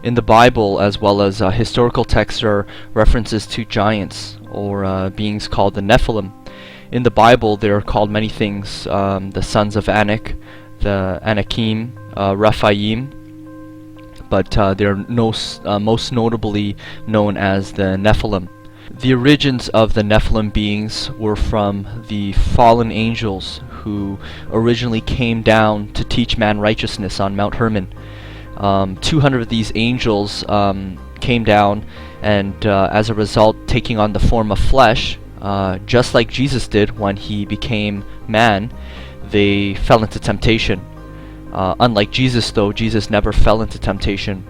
In the Bible, as well as historical texts, are references to giants or beings called the Nephilim. In the Bible, they are called many things: the sons of Anak, the Anakim, Rephaim, but they're most notably known as the Nephilim. The origins of the Nephilim beings were from the fallen angels who originally came down to teach man righteousness on Mount Hermon. 200 of these angels came down, and as a result, taking on the form of flesh, just like Jesus did when he became man, they fell into temptation. Unlike Jesus, though, Jesus never fell into temptation.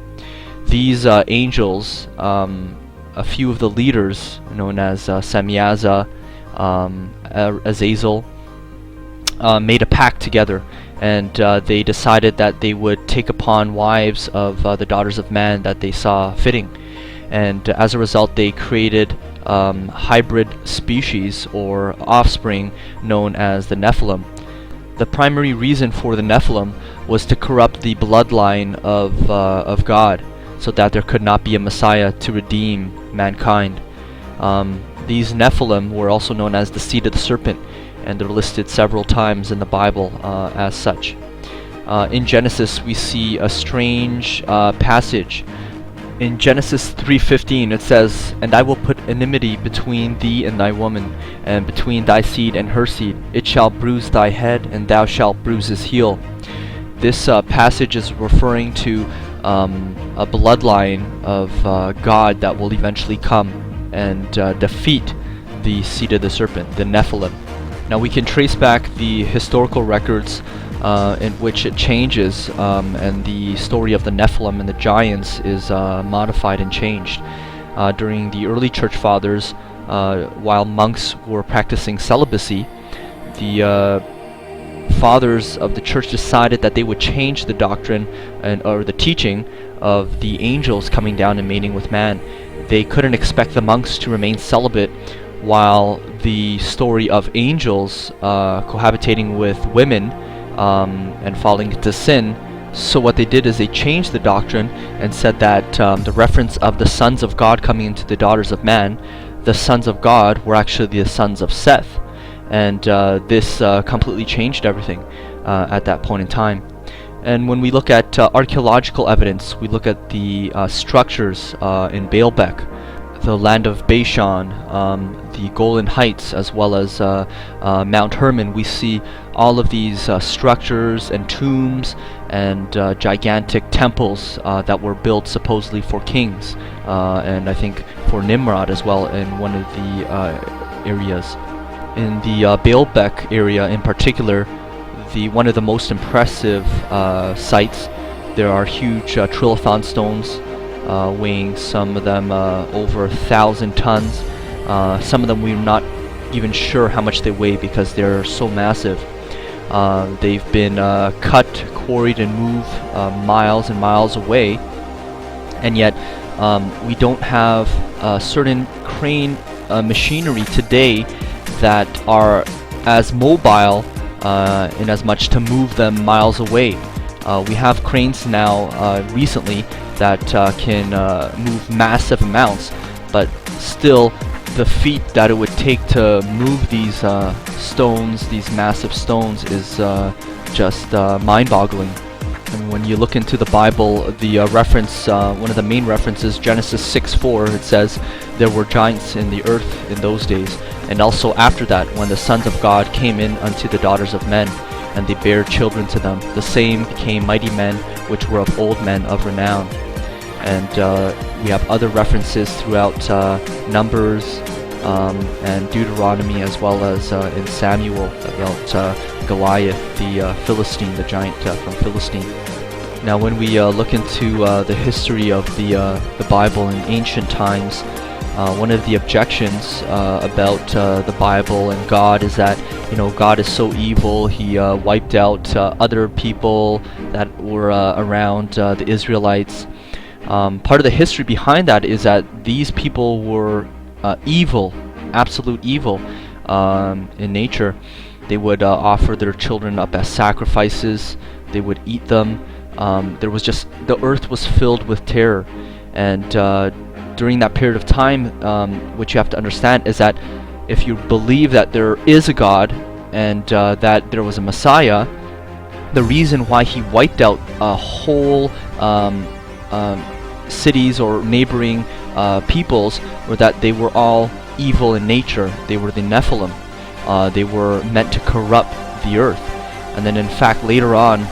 These angels, a few of the leaders, known as Samyaza, Azazel, made a pact together, and they decided that they would take upon wives of the daughters of man that they saw fitting. And as a result, they created hybrid species or offspring known as the Nephilim. The primary reason for the Nephilim was to corrupt the bloodline of God, so that there could not be a Messiah to redeem mankind. These Nephilim were also known as the seed of the serpent, and they're listed several times in the Bible as such. In Genesis, we see a strange passage. In Genesis 3:15, it says, "And I will put enmity between thee and thy woman, and between thy seed and her seed. It shall bruise thy head, and thou shalt bruise his heel." This passage is referring to a bloodline of God that will eventually come and defeat the seed of the serpent, the Nephilim. Now we can trace back the historical records in which it changes, and the story of the Nephilim and the giants is modified and changed. During the early church fathers, while monks were practicing celibacy, the fathers of the church decided that they would change the doctrine or the teaching of the angels coming down and mating with man. They couldn't expect the monks to remain celibate while the story of angels cohabitating with women and falling into sin. So what they did is they changed the doctrine and said that the reference of the sons of God coming into the daughters of man, the sons of God were actually the sons of Seth. And this completely changed everything at that point in time. And when we look at archaeological evidence, we look at the structures in Baalbek, the land of Bashan, the Golan Heights, as well as Mount Hermon. We see all of these structures and tombs and gigantic temples that were built supposedly for kings, and I think for Nimrod as well in one of the areas. In the Baalbek area in particular, one of the most impressive sites, there are huge trilithon stones, weighing some of them over 1,000 tons. Some of them we're not even sure how much they weigh because they're so massive. They've been cut, quarried, and moved miles and miles away, and yet we don't have certain crane machinery today that are as mobile in as much to move them miles away. We have cranes now recently that can move massive amounts, but still the feat that it would take to move these stones, these massive stones, is just mind-boggling. And when you look into the Bible, the reference, one of the main references, Genesis 6:4, it says, "There were giants in the earth in those days, and also after that, when the sons of God came in unto the daughters of men, and they bare children to them. The same became mighty men, which were of old men of renown." And we have other references throughout Numbers and Deuteronomy, as well as in Samuel, about Goliath, the Philistine, the giant from Philistine. Now when we look into the history of the Bible in ancient times, one of the objections about the Bible and God is that, God is so evil. He wiped out other people that were around the Israelites. Part of the history behind that is that these people were evil, absolute evil in nature. They would offer their children up as sacrifices. They would eat them. there was just, the earth was filled with terror. And during that period of time, what you have to understand is that if you believe that there is a God and that there was a Messiah, the reason why he wiped out whole cities or neighboring peoples were that they were all evil in nature. They were the Nephilim. They were meant to corrupt the earth. And then in fact later on,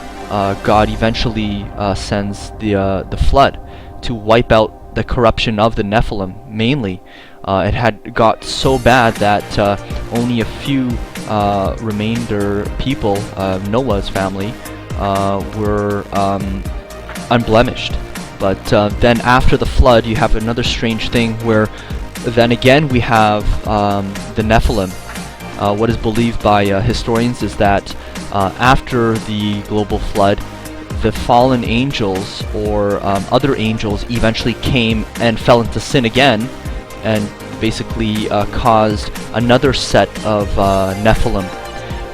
God eventually sends the flood to wipe out the corruption of the Nephilim mainly. It had got so bad that only a few remainder people, Noah's family, were unblemished. But then after the flood, you have another strange thing where then again we have the Nephilim. What is believed by historians is that after the global flood, the fallen angels or other angels eventually came and fell into sin again, and basically caused another set of Nephilim.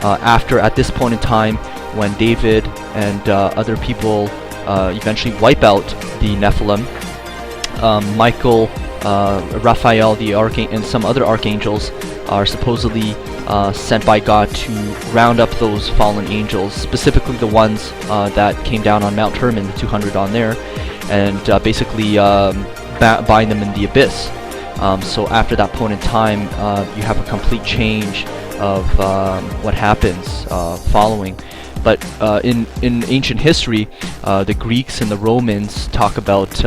At this point in time, when David and other people eventually wipe out the Nephilim, Michael, Raphael, the archangel, and some other archangels are supposedly sent by God to round up those fallen angels, specifically the ones that came down on Mount Hermon, the 200 on there, and basically bind them in the abyss. So after that point in time, you have a complete change of what happens following. But in ancient history, the Greeks and the Romans talk about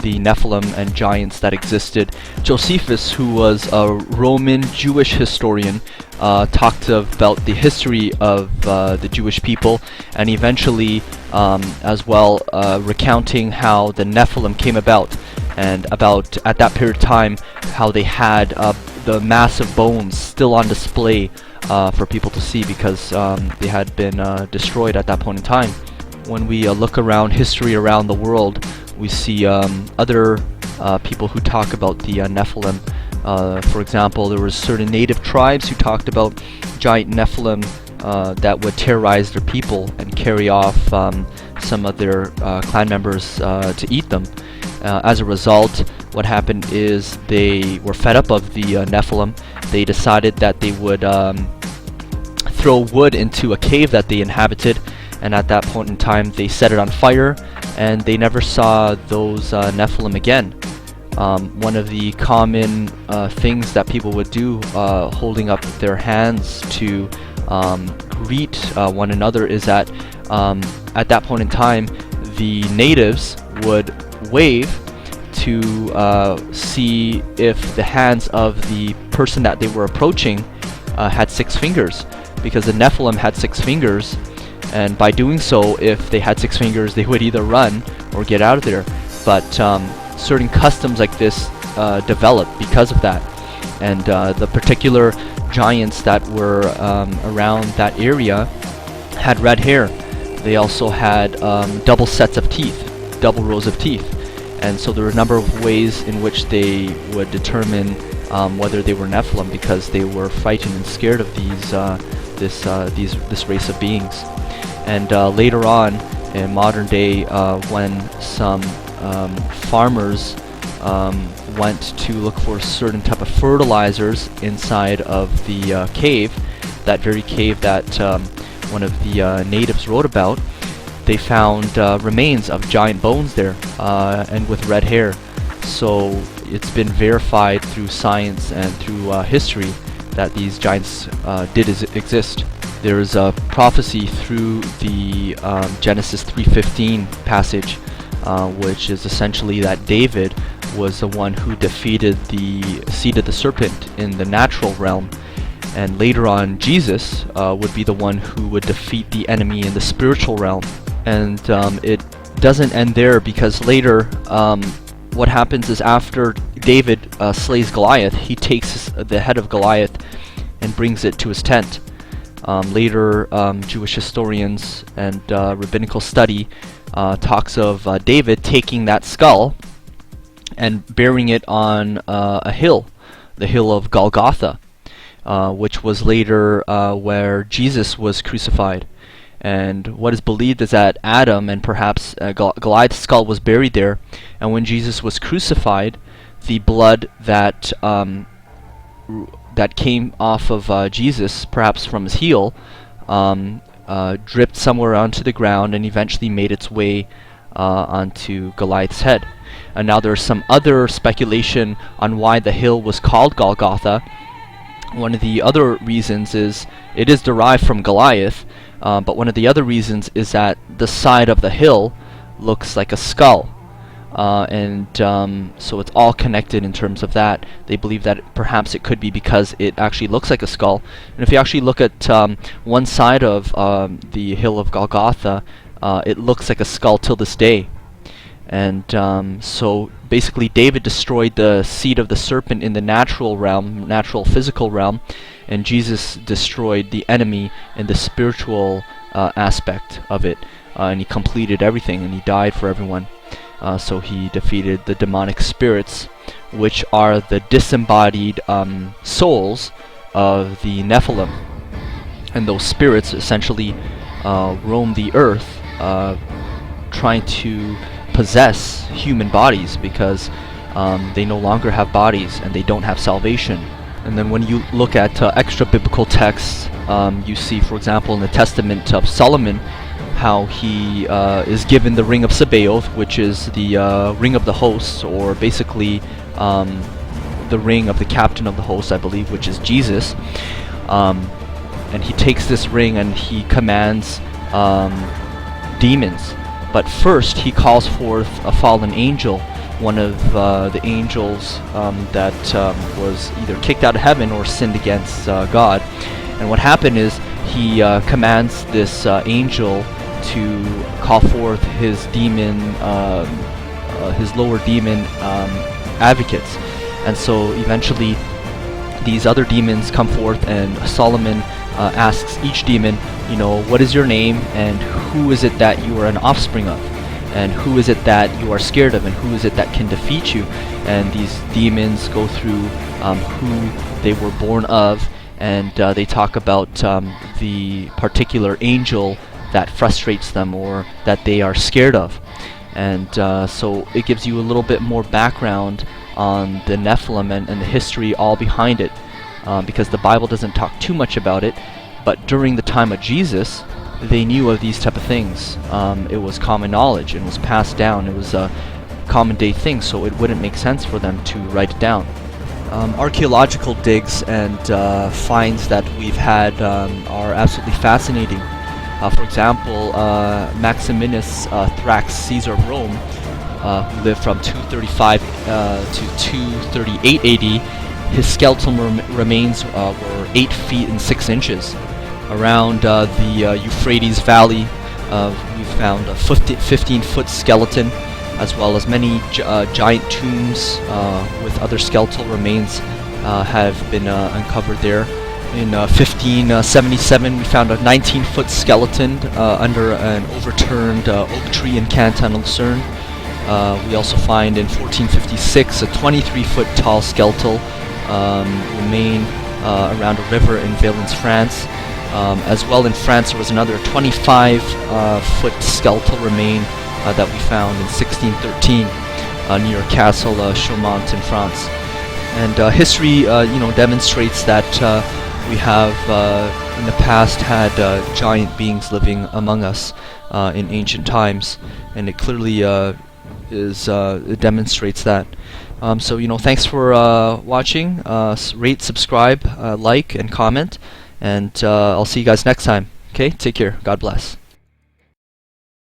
the Nephilim and giants that existed. Josephus, who was a Roman Jewish historian, talked about the history of the Jewish people, and eventually as well recounting how the Nephilim came about, and about at that period of time how they had the massive bones still on display for people to see, because they had been destroyed at that point in time. When we look around history around the world, we see other people who talk about the Nephilim. For example, there were certain native tribes who talked about giant Nephilim that would terrorize their people and carry off some of their clan members to eat them. As a result, what happened is they were fed up of the Nephilim. They decided that they would throw wood into a cave that they inhabited, and at that point in time they set it on fire, and they never saw those Nephilim again. One of the common things that people would do, holding up their hands to greet one another, is that at that point in time the natives would wave to see if the hands of the person that they were approaching had 6 fingers, because the Nephilim had 6 fingers, and by doing so, if they had 6 fingers, they would either run or get out of there. But certain customs like this developed because of that, and the particular giants that were around that area had red hair. They also had double sets of teeth, double rows of teeth, and so there were a number of ways in which they would determine whether they were Nephilim, because they were frightened and scared of this race of beings. And later on, in modern day, when some farmers went to look for certain type of fertilizers inside of the cave, that very cave that one of the natives wrote about, they found remains of giant bones there, and with red hair. So it's been verified through science and through history that these giants did exist. There is a prophecy through the Genesis 3:15 passage, which is essentially that David was the one who defeated the seed of the serpent in the natural realm, and later on Jesus would be the one who would defeat the enemy in the spiritual realm. And it doesn't end there, because later what happens is, after David slays Goliath, he takes the head of Goliath and brings it to his tent. Later, Jewish historians and rabbinical study talks of David taking that skull and burying it on a hill, the hill of Golgotha, which was later where Jesus was crucified. And what is believed is that Adam and perhaps Goliath's skull was buried there, and when Jesus was crucified, the blood that that came off of Jesus, perhaps from his heel, dripped somewhere onto the ground and eventually made its way onto Goliath's head. And now there's some other speculation on why the hill was called Golgotha. One of the other reasons is it is derived from Goliath, but one of the other reasons is that the side of the hill looks like a skull. So it's all connected in terms of that. They believe that perhaps it could be because it actually looks like a skull. And if you actually look at one side of the hill of Golgotha, it looks like a skull till this day. And so basically David destroyed the seed of the serpent in the natural realm, natural physical realm, and Jesus destroyed the enemy in the spiritual aspect of it. And he completed everything, and he died for everyone. So he defeated the demonic spirits, which are the disembodied souls of the Nephilim. And those spirits essentially roam the earth trying to possess human bodies because they no longer have bodies and they don't have salvation. And then when you look at extra biblical texts, you see, for example, in the Testament of Solomon, how he is given the ring of Sabaoth, which is the ring of the hosts, or basically the ring of the captain of the host, I believe, which is Jesus. And he takes this ring and he commands demons. But first he calls forth a fallen angel, one of the angels that was either kicked out of heaven or sinned against God. And what happened is he commands this angel to call forth his demon, his lower demon advocates. And so eventually these other demons come forth, and Solomon asks each demon, what is your name, and who is it that you are an offspring of, and who is it that you are scared of, and who is it that can defeat you. And these demons go through who they were born of, and they talk about the particular angel that frustrates them or that they are scared of. And so it gives you a little bit more background on the Nephilim and the history all behind it, because the Bible doesn't talk too much about it. But during the time of Jesus, they knew of these type of things. It was common knowledge and was passed down. It was a common day thing, so it wouldn't make sense for them to write it down. Archaeological digs and finds that we've had are absolutely fascinating. For example, Maximinus Thrax, Caesar of Rome, who lived from 235 to 238 AD, his skeletal remains were 8 feet and 6 inches. Around the Euphrates Valley, we found a 15-foot skeleton, as well as many giant tombs with other skeletal remains have been uncovered there. In 1577, we found a 19-foot skeleton under an overturned oak tree in Canton, Lucerne. We also find in 1456 a 23-foot tall skeletal remain around a river in Valence, France. As well, in France, there was another 25-foot skeletal remain that we found in 1613 near Castle Chaumont in France. And history, demonstrates that we have in the past had giant beings living among us in ancient times, and it clearly it demonstrates that. So thanks for watching. Rate, subscribe, like, and comment, and I'll see you guys next time. Okay, take care. God bless.